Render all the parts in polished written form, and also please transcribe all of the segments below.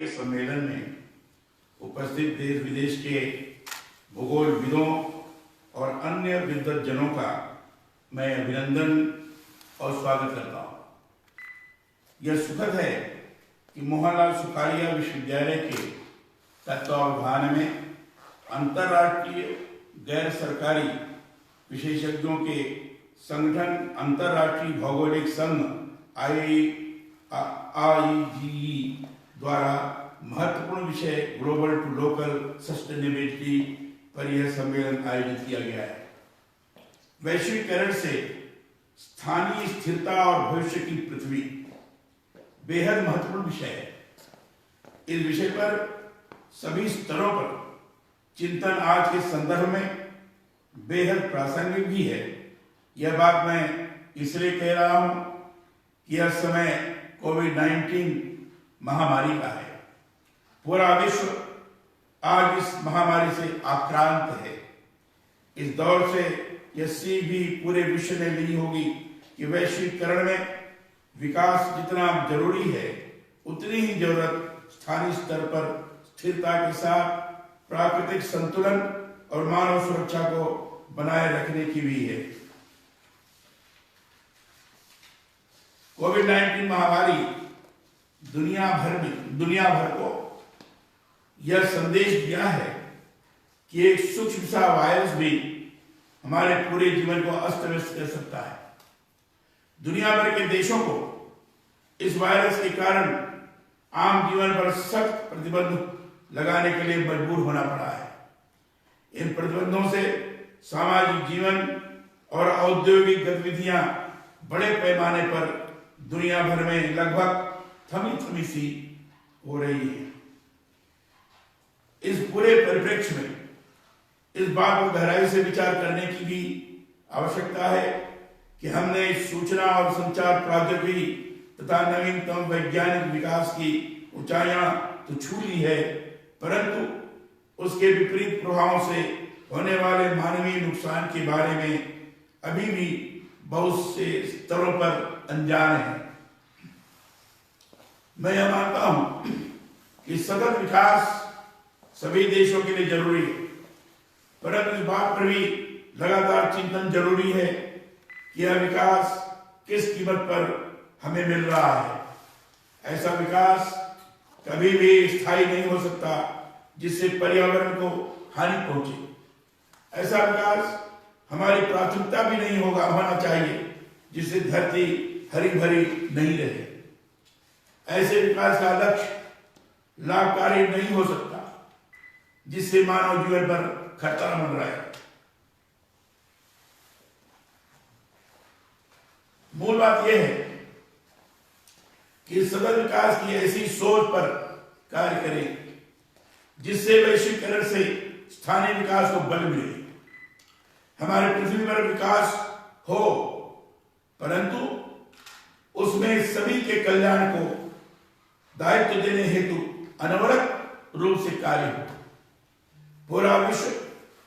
के सम्मेलन में उपस्थित देश विदेश के भूगोलविदों और अन्य विद्वज्जनों का मैं अभिनंदन और स्वागत करता हूँ। यह सुखद है कि मोहनलाल सुखाड़िया विश्वविद्यालय के तत्वावधान में अंतर्राष्ट्रीय गैर सरकारी विशेषज्ञों के संगठन अंतर्राष्ट्रीय भौगोलिक संघ IEGE द्वारा महत्वपूर्ण विषय ग्लोबल टू लोकल सस्टेनेबिलिटी पर यह सम्मेलन आयोजित किया गया है। वैश्वीकरण से स्थानीय स्थिरता और भविष्य की पृथ्वी बेहद महत्वपूर्ण विषय है। इस विषय पर सभी स्तरों पर चिंतन आज के संदर्भ में बेहद प्रासंगिक भी है। यह बात मैं इसलिए कह रहा हूं कि यह समय कोविड-19 महामारी का है। पूरा विश्व आज इस महामारी से आक्रांत है। इस दौर से यह सीख भी पूरे विश्व ने ली होगी कि वैश्वीकरण में विकास जितना जरूरी है उतनी ही जरूरत स्थानीय स्तर पर स्थिरता के साथ प्राकृतिक संतुलन और मानव सुरक्षा को बनाए रखने की भी है। कोविड-19 महामारी दुनिया भर को यह संदेश दिया है कि एक सूक्ष्म सा वायरस भी हमारे पूरे जीवन को अस्त व्यस्त कर सकता है। दुनिया भर के देशों को इस वायरस के कारण आम जीवन पर सख्त प्रतिबंध लगाने के लिए मजबूर होना पड़ा है। इन प्रतिबंधों से सामाजिक जीवन और औद्योगिक गतिविधियां बड़े पैमाने पर दुनिया भर में लगभग थमी सी हो रही है। इस पूरे परिप्रेक्ष्य में इस बात को गहराई से विचार करने की भी आवश्यकता है कि हमने सूचना और संचार प्रौद्योगिकी तथा नवीनतम वैज्ञानिक विकास की ऊंचाइयां तो छू ली है, परंतु उसके विपरीत प्रभावों से होने वाले मानवीय नुकसान के बारे में अभी भी बहुत से स्तरों पर अनजान है। मैं यह मानता हूं कि सतत विकास सभी देशों के लिए जरूरी है, परंतु इस बात पर भी लगातार चिंतन जरूरी है कि यह विकास किस कीमत पर हमें मिल रहा है। ऐसा विकास कभी भी स्थायी नहीं हो सकता जिससे पर्यावरण को हानि पहुंचे। ऐसा विकास हमारी प्राथमिकता भी नहीं होना चाहिए जिससे धरती हरी भरी नहीं रहे। ऐसे विकास का लक्ष्य लाभकारी नहीं हो सकता जिससे मानव जीवन पर खतरा बन रहा है। मूल बात यह है कि सतत विकास की ऐसी सोच पर कार्य करें जिससे वैश्वीकरण से स्थानीय विकास को बल मिले। हमारे पृथ्वी पर विकास हो, परंतु उसमें सभी के कल्याण को दायित्व देने हेतु अनवरत रूप से कार्य हो। पूरा विश्व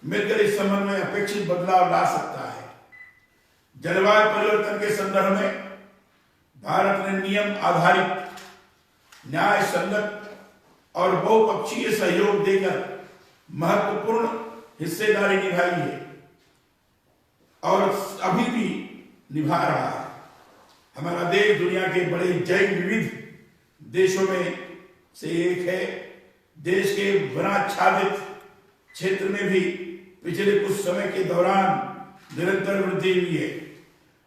मिलकर इस संबंध में अपेक्षित बदलाव ला सकता है। जलवायु परिवर्तन के संदर्भ में भारत ने नियम आधारित, न्याय संगत और बहुपक्षीय सहयोग देकर महत्वपूर्ण हिस्सेदारी निभाई है और अभी भी निभा रहा है। हमारा देश दुनिया के बड़े जैव विविध देशों में से एक है। देश के वनाच्छादित क्षेत्र में भी पिछले कुछ समय के दौरान निरंतर वृद्धि हुई है,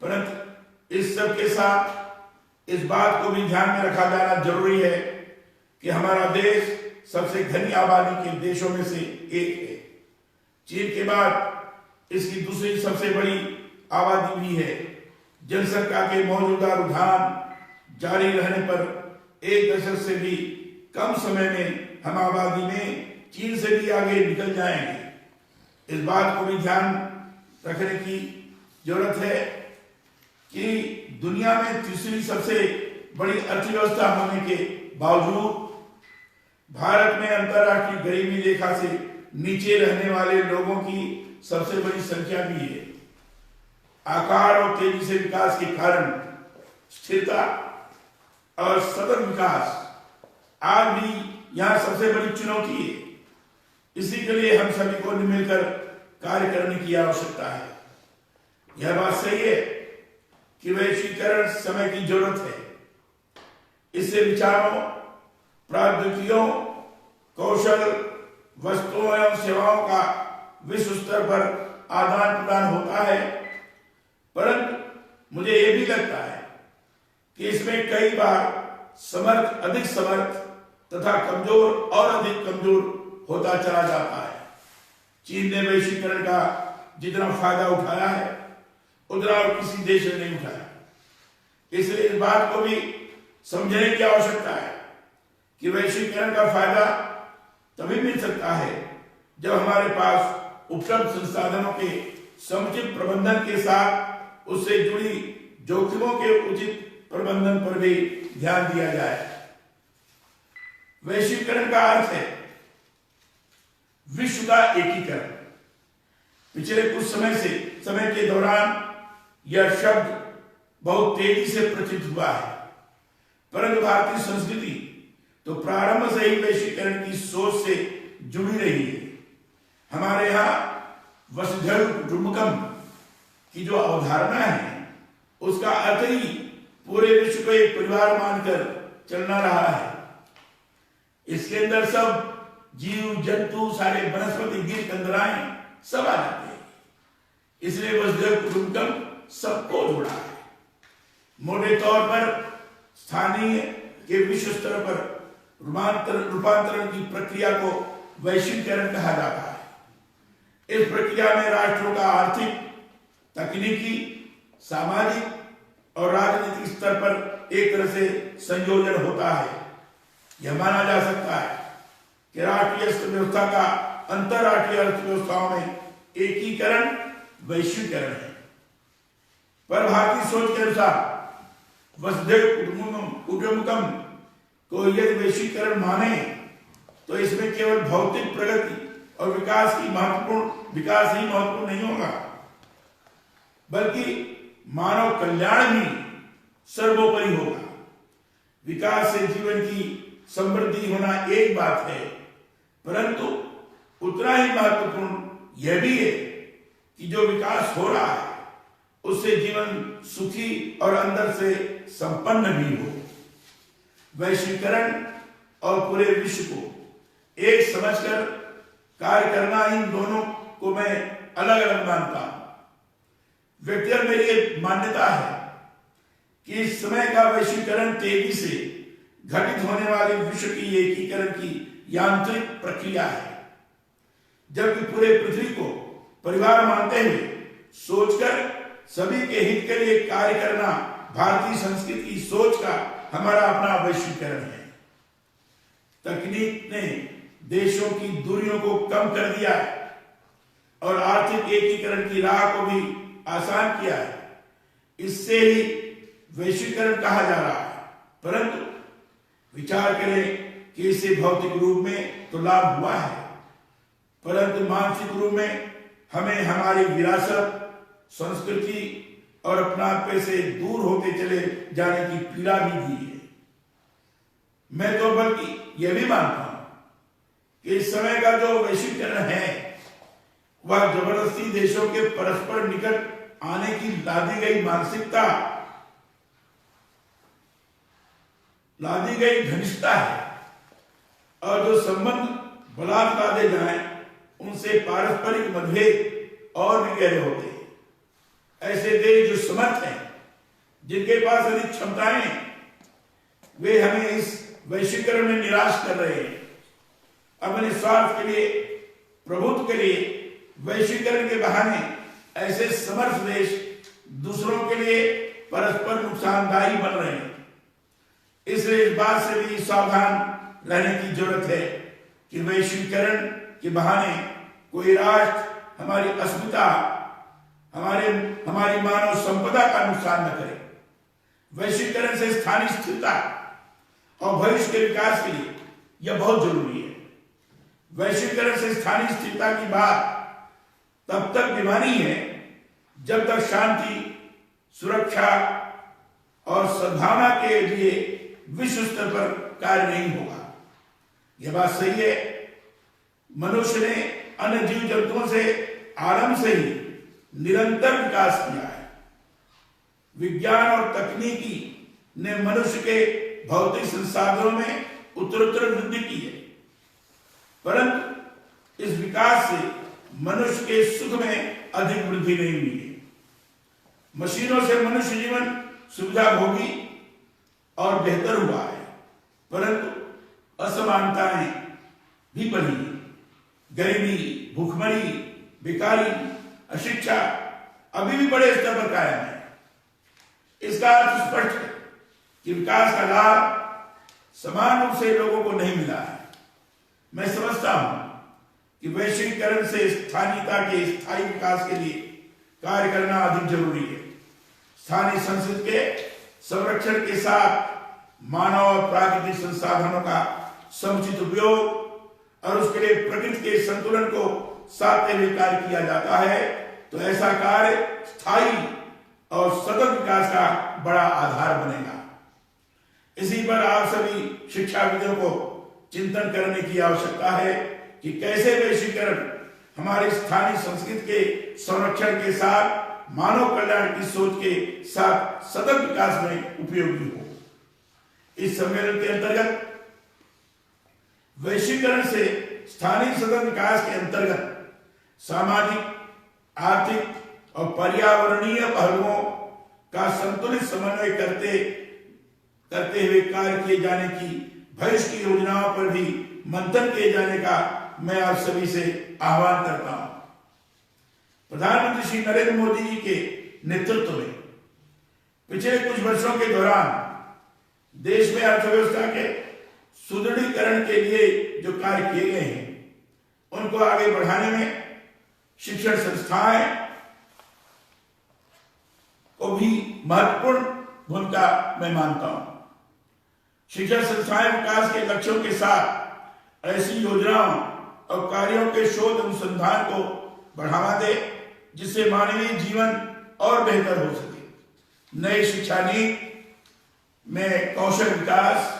परंतु इस सब के साथ इस बात को भी ध्यान में रखा जाना जरूरी है कि हमारा देश सबसे घनी आबादी के देशों में से एक है। चीन के बाद इसकी दूसरी सबसे बड़ी आबादी भी है। जनसंख्या के मौजूदा रुझान जारी रहने पर एक दशक से भी कम समय में हम आबादी में चीन से भी आगे निकल जाएंगे। इस बात को भी ध्यान रखने की जरूरत है कि दुनिया में तीसरी सबसे बड़ी अर्थव्यवस्था होने के बावजूद भारत में अंतर्राष्ट्रीय गरीबी रेखा से नीचे रहने वाले लोगों की सबसे बड़ी संख्या भी है। आकार और तेजी से विकास के कारण स्थिरता और सतत विकास आज भी यहाँ सबसे बड़ी चुनौती है। इसी के लिए हम सभी को मिलकर कार्य करने की आवश्यकता है। यह बात सही है कि वैश्वीकरण समय की जरूरत है। इससे विचारों, प्रौद्योगिकियों, कौशल, वस्तुओं एवं सेवाओं का विश्व स्तर पर आदान प्रदान होता है। परंतु मुझे यह भी लगता है कि इसमें कई बार समर्थ अधिक समर्थ तथा कमजोर और अधिक कमजोर होता चला जाता है। चीन ने वैश्वीकरण का जितना फायदा उठाया है उतना और किसी देश ने नहीं उठाया। इसलिए इस बात को भी समझने की आवश्यकता है कि वैश्वीकरण का फायदा तभी मिल सकता है जब हमारे पास उपलब्ध संसाधनों के समुचित प्रबंधन के साथ उससे जुड़ी जोखिमों के उचित प्रबंधन पर भी ध्यान दिया जाए। वैश्वीकरण का अर्थ है विश्व का एकीकरण। पिछले कुछ समय के दौरान यह शब्द बहुत तेजी से प्रचलित हुआ है, परंतु भारतीय संस्कृति तो प्रारंभ से ही वैश्वीकरण की सोच से जुड़ी रही है। हमारे यहाँ वसुधैव कुटुंबकम की जो अवधारणा है उसका अर्थ ही पूरे विश्व को एक परिवार मानकर चलना रहा है। इसके अंदर सब जीव जंतु, सारे वनस्पति, गिर कंदराएं सब आ जाते हैं। इसलिए वसुधैव कुटुंबकम सबको जोड़ा है। मोटे तौर पर स्थानीय के विश्व स्तर पर रूपांतरण की प्रक्रिया को वैश्वीकरण कहा जाता है। इस प्रक्रिया में राष्ट्रों का आर्थिक, तकनीकी, सामाजिक और राजनीतिक स्तर पर एक तरह से संयोजन होता है। यह माना जा सकता है कि राष्ट्रीय अर्थव्यवस्था का अंतरराष्ट्रीय अर्थव्यवस्थाओं में एकीकरण वैश्वीकरण है। पर भारतीय सोच के अनुसार वसुधैव कुटुंबकम को यदि वैश्वीकरण माने तो इसमें केवल भौतिक प्रगति और विकास ही महत्वपूर्ण नहीं होगा, बल्कि मानव कल्याण भी सर्वोपरि होगा। विकास से जीवन की समृद्धि होना एक बात है, परंतु उतना ही महत्वपूर्ण यह भी है कि जो विकास हो रहा है उससे जीवन सुखी और अंदर से संपन्न भी हो। वैश्वीकरण और पूरे विश्व को एक समझकर कार्य करना, इन दोनों को मैं अलग अलग मानता हूं। व्यक्तिगत मेरी एक मान्यता है कि इस समय का वैश्वीकरण तेजी से घटित होने वाले विश्व की एकीकरण की यांत्रिक प्रक्रिया है, जबकि पूरे पृथ्वी को परिवार मानते हुए सोचकर सभी के हित के लिए कार्य करना भारतीय संस्कृति की सोच का हमारा अपना वैश्वीकरण है। तकनीक ने देशों की दूरियों को कम कर दिया है और आर्थिक एकीकरण की राह को भी आसान किया है। इससे ही वैश्वीकरण कहा जा रहा है, परंतु विचार करें कि इससे भौतिक रूप में तो लाभ हुआ है, परंतु मानसिक रूप में हमें हमारी विरासत, संस्कृति और अपनापे से दूर होते चले जाने की पीड़ा भी दी है। मैं तो बल्कि यह भी मानता हूं कि इस समय का जो वैश्वीकरण है वह जबरदस्ती देशों के परस्पर निकट आने की लादी गई मानसिकता, लादी गई घनिष्ठता है, और जो संबंध बलात् लादे जाएं उनसे पारस्परिक मतभेद और भी गहरे होते हैं। ऐसे देश जो समर्थ हैं, जिनके पास अधिक क्षमताएं हैं, वे हमें इस वैश्वीकरण में निराश कर रहे हैं। अपने स्वार्थ के लिए, प्रभुत्व के लिए वैश्वीकरण के बहाने ऐसे समर्थ देश दूसरों के लिए परस्पर नुकसानदायी बन रहे हैं। इसलिए इस बात से भी सावधान रहने की जरूरत है कि वैश्वीकरण के बहाने कोई राष्ट्र हमारी अस्मिता, हमारी मानव संपदा का नुकसान न करे। वैश्वीकरण से स्थानीय स्थिरता और भविष्य के विकास के लिए यह बहुत जरूरी है। वैश्वीकरण से स्थानीय स्थिरता की बात तब तक बेमानी है जब तक शांति, सुरक्षा और सद्भावना के लिए विश्व स्तर पर कार्य नहीं होगा। यह बात सही है। मनुष्य ने अन्य जीव जंतुओं से आरंभ से ही निरंतर विकास किया है। विज्ञान और तकनीकी ने मनुष्य के भौतिक संसाधनों में उत्तरोत्तर वृद्धि की है, परंतु इस विकास से मनुष्य के सुख में अधिक वृद्धि नहीं हुई है। मशीनों से मनुष्य जीवन सुविधा भोगी और बेहतर हुआ है, परंतु असमानताएं भी बढ़ी है। गरीबी, भूखमरी, बेकारी, अशिक्षा अभी भी बड़े स्तर पर कायम है। इसका अर्थ स्पष्ट है कि विकास का लाभ समान रूप से लोगों को नहीं मिला है। मैं समझता हूं कि वैश्वीकरण से स्थानीयता के स्थायी विकास के लिए कार्य करना अधिक जरूरी है। स्थानीय संस्कृति के संरक्षण के साथ मानव और प्राकृतिक संसाधनों का समुचित उपयोग और उसके लिए प्रकृति के संतुलन को साधते हुए कार्य किया जाता है, तो ऐसा कार्य स्थायी और सतत विकास का बड़ा आधार बनेगा। इसी पर आप सभी शिक्षाविदों को चिंतन करने की आवश्यकता है कि कैसे वैश्वीकरण हमारी स्थानीय संस्कृति के संरक्षण के साथ मानव कल्याण की सोच के साथ सतत विकास में उपयोगी हो। इस सम्मेलन के अंतर्गत वैश्वीकरण से स्थानीय सतत विकास के अंतर्गत सामाजिक, आर्थिक और पर्यावरणीय पहलुओं का संतुलित समन्वय करते हुए कार्य किए जाने की भविष्य की योजनाओं पर भी मंथन किए जाने का मैं आप सभी से आह्वान करता हूं। प्रधानमंत्री श्री नरेंद्र मोदी जी के नेतृत्व में पिछले कुछ वर्षों के दौरान देश में अर्थव्यवस्था के सुदृढ़ीकरण के लिए जो कार्य किए गए हैं, उनको आगे बढ़ाने में शिक्षण संस्थाएं को भी महत्वपूर्ण भूमिका मैं मानता हूं। शिक्षण संस्थाएं विकास के लक्ष्यों के साथ ऐसी योजनाओं और कार्यों के शोध अनुसंधान को बढ़ावा दे जिससे मानवीय जीवन और बेहतर हो सके। नई शिक्षा नीति में कौशल विकास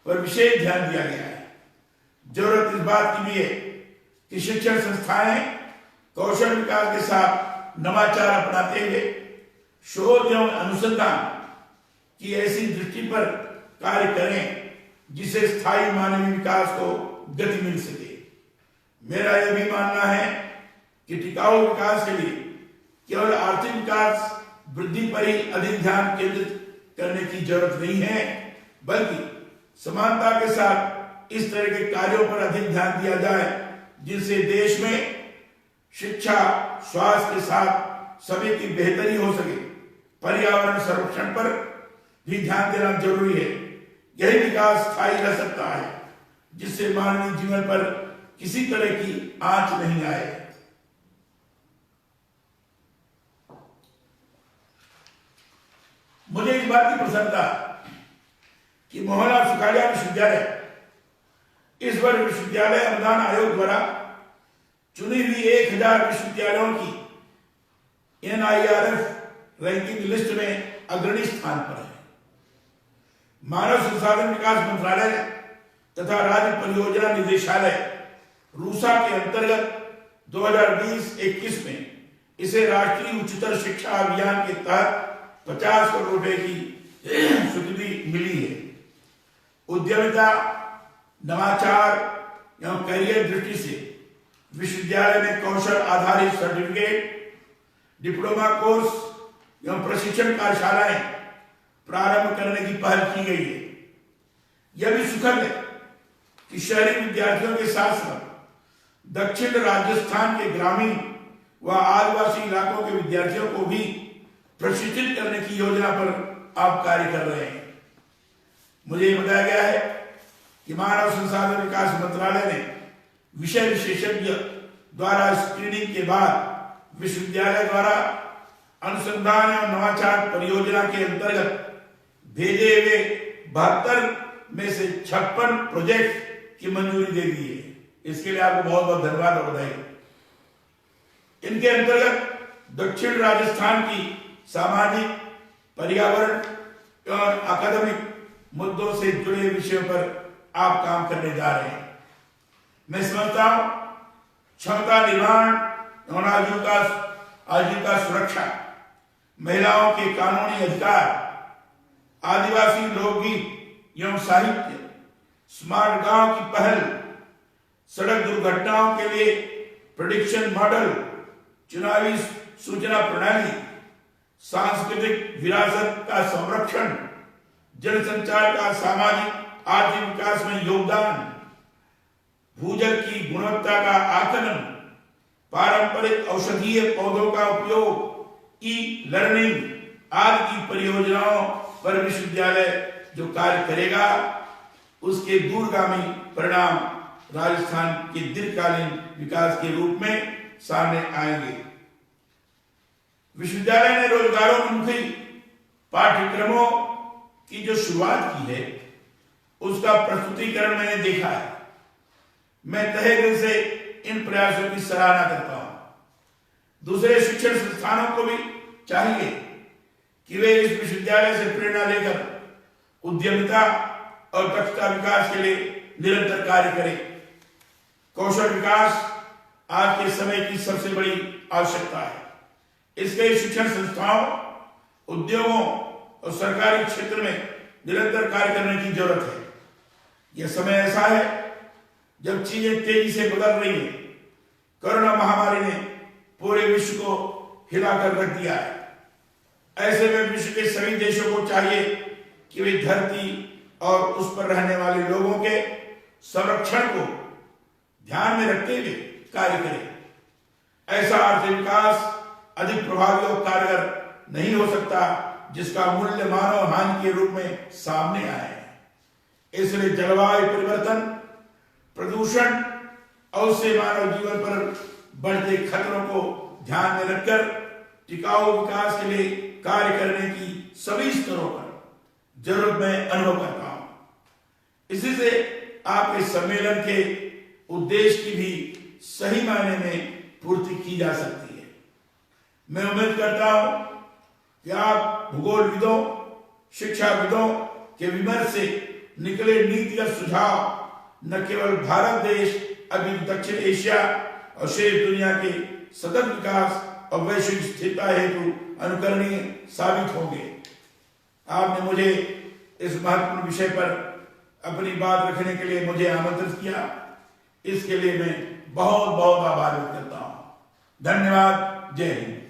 पर विशेष ध्यान दिया गया है। जरूरत इस बात की भी है कि शिक्षण संस्थाएं कौशल विकास के साथ नवाचार अपनाते हुए शोध एवं अनुसंधान की ऐसी दृष्टि पर कार्य करें जिससे स्थायी मानवीय विकास को गति मिल सके। मेरा यह भी मानना है कि टिकाऊ विकास के लिए केवल आर्थिक विकास वृद्धि पर ही अधिक ध्यान केंद्रित करने की जरूरत नहीं है, बल्कि समानता के साथ इस तरह के कार्यों पर अधिक ध्यान दिया जाए जिनसे देश में शिक्षा, स्वास्थ्य के साथ सभी की बेहतरी हो सके। पर्यावरण संरक्षण पर भी ध्यान देना जरूरी है। यही विकास स्थायी रह सकता है जिससे मानवीय जीवन पर किसी तरह की आंच नहीं आए। मुझे इस बात की प्रसन्नता कि मोहनलाल सुखाड़िया विश्वविद्यालय इस वर्ष विश्वविद्यालय अनुदान आयोग द्वारा चुनी हुई 1000 विश्वविद्यालयों की NIRF रैंकिंग लिस्ट में अग्रणी स्थान पर है। मानव संसाधन विकास मंत्रालय तथा राज्य परियोजना निदेशालय रूसा के अंतर्गत 2020-21 में इसे राष्ट्रीय उच्चतर शिक्षा अभियान के तहत 50 करोड़ रुपए की स्वीकृति मिली है। उद्यमिता, नवाचार एवं करियर दृष्टि से विश्वविद्यालय में कौशल आधारित सर्टिफिकेट, डिप्लोमा कोर्स एवं प्रशिक्षण कार्यशालाएं प्रारंभ करने की पहल की गई है। यह भी सुखद है कि शहरी विद्यार्थियों के साथ साथ दक्षिण राजस्थान के ग्रामीण व आदिवासी इलाकों के विद्यार्थियों को भी प्रशिक्षित करने की योजना पर आप कार्य कर रहे हैं। मुझे बताया गया है कि मानव संसाधन विकास मंत्रालय ने विषय विशेषज्ञ द्वारा स्क्रीनिंग के बाद विश्वविद्यालय द्वारा अनुसंधान एवं नवाचार परियोजना के अंतर्गत भेजे हुए 72 में से 56 प्रोजेक्ट की मंजूरी दे दी है। इसके लिए आपको बहुत बहुत धन्यवाद और बधाई। इनके अंतर्गत दक्षिण राजस्थान की सामाजिक, पर्यावरण और अकादमिक मुद्दों से जुड़े विषयों पर आप काम करने जा रहे हैं। मैं समझता हूं क्षमता निर्माण और आजीविका सुरक्षा, महिलाओं के कानूनी अधिकार, आदिवासी लोकगीत एवं साहित्य, स्मार्ट गांव की पहल, सड़क दुर्घटनाओं के लिए प्रेडिक्शन मॉडल, चुनावी सूचना प्रणाली, सांस्कृतिक विरासत का संरक्षण, जनसंचार का सामाजिक आर्थिक विकास में योगदान, भूजल की गुणवत्ता का आकलन, पारंपरिक औषधीय पौधों का उपयोग, ई लर्निंग आदि की परियोजनाओं पर विश्वविद्यालय जो कार्य करेगा उसके दूरगामी परिणाम राजस्थान के दीर्घकालीन विकास के रूप में सामने आएंगे। विश्वविद्यालय ने रोजगारोन्मुखी पाठ्यक्रमों की जो शुरुआत की है उसका प्रस्तुतिकरण मैंने देखा है। मैं तहे दिल से इन प्रयासों की सराहना करता हूं। दूसरे शिक्षण संस्थानों को भी चाहिए कि वे इस विश्वविद्यालय से प्रेरणा लेकर उद्यमिता और दक्षता विकास के लिए निरंतर कार्य करें। कौशल विकास आज के समय की सबसे बड़ी आवश्यकता है। इसके शिक्षण संस्थाओं, उद्योगों और सरकारी क्षेत्र में निरंतर कार्य करने की जरूरत है। यह समय ऐसा है जब चीजें तेजी से बदल रही हैं। कोरोना महामारी ने पूरे विश्व को हिलाकर रख दिया है। ऐसे में विश्व के सभी देशों को चाहिए कि वे धरती और उस पर रहने वाले लोगों के संरक्षण को ध्यान में रखते हुए कार्य करें। ऐसा आर्थिक विकास अधिक प्रभावी और कारगर नहीं हो सकता जिसका मूल्य मानव हानि के रूप में सामने आए। इसलिए जलवायु परिवर्तन, प्रदूषण और उससे मानव जीवन पर बढ़ते खतरों को ध्यान में रखकर टिकाऊ विकास के लिए कार्य करने की सभी स्तरों पर जरूरत मैं अनुभव करता हूं। इसी से आपके सम्मेलन के उद्देश्य की भी सही मायने में पूर्ति की जा सकती है। मैं उम्मीद करता हूं कि आप भूगोलविदों, शिक्षाविदों के विमर्श से निकले नीतिगत सुझाव न केवल भारत देश अभी दक्षिण एशिया और शेष दुनिया के सतत विकास और वैश्विक स्थिरता हेतु अनुकरणीय साबित होंगे। आपने मुझे इस महत्वपूर्ण विषय पर अपनी बात रखने के लिए मुझे आमंत्रित किया, इसके लिए मैं बहुत बहुत आभार व्यक्त करता हूं। धन्यवाद। जय हिंद।